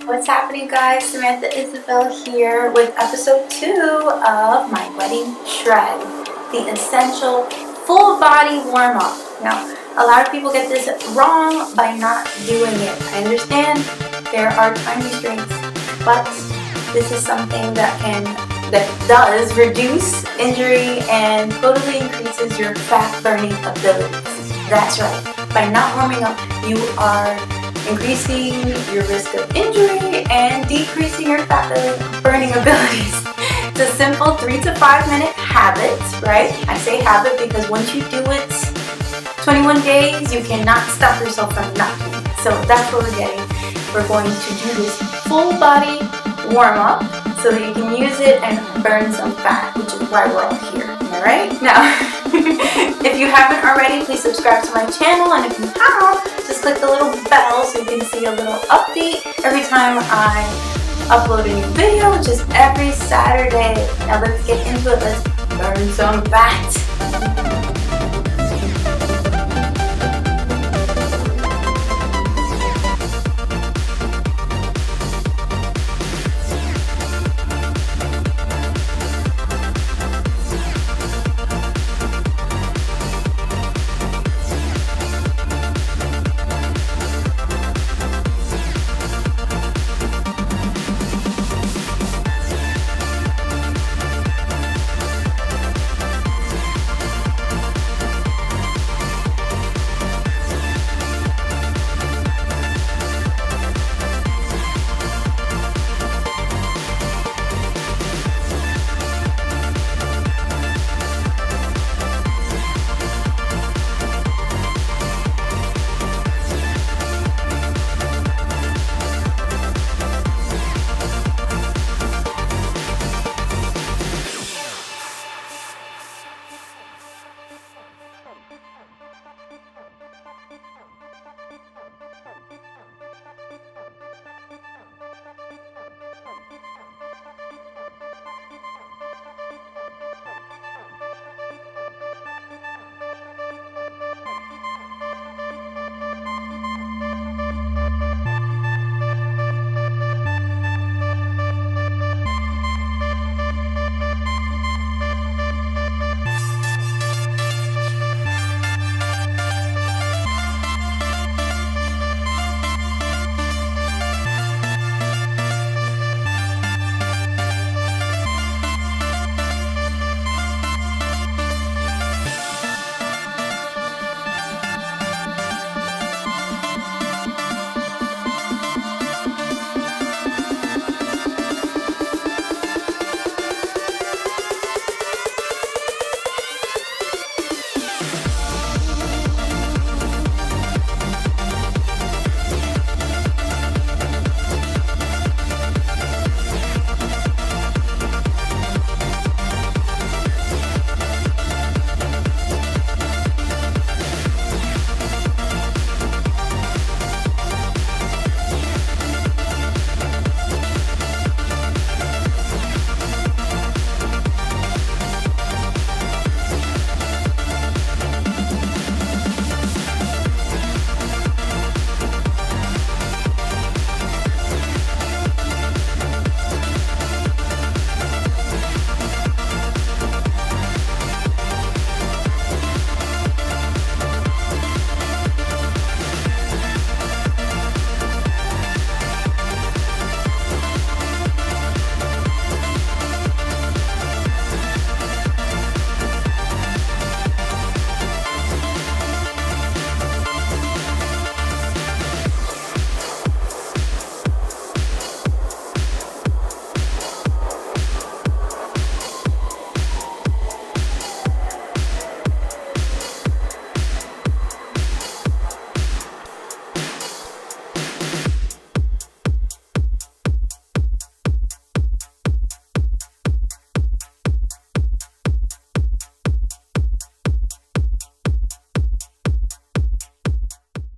What's happening, guys? Samantha Isabel here with episode 2 of my wedding shred, the essential full body warm-up. Now, a lot of people get this wrong by not doing it. I understand there are time restraints, but this is something that does reduce injury and totally increases your fat burning abilities. That's right. By not warming up, you are increasing your risk of injury and decreasing your fat burning abilities. It's a simple 3 to 5 minute habit, right? I say habit because once you do it 21 days, you cannot stop yourself from not doing it. So that's what we're getting. We're going to do this full body warm up so that you can use it and burn some fat, which is why we're all here. Am I right? Now, if you haven't already, please subscribe to my channel, and if you have, just click the little bell so you can see a little update every time I upload a new video, which is every Saturday. Now let's get into it. Let's burn some fat.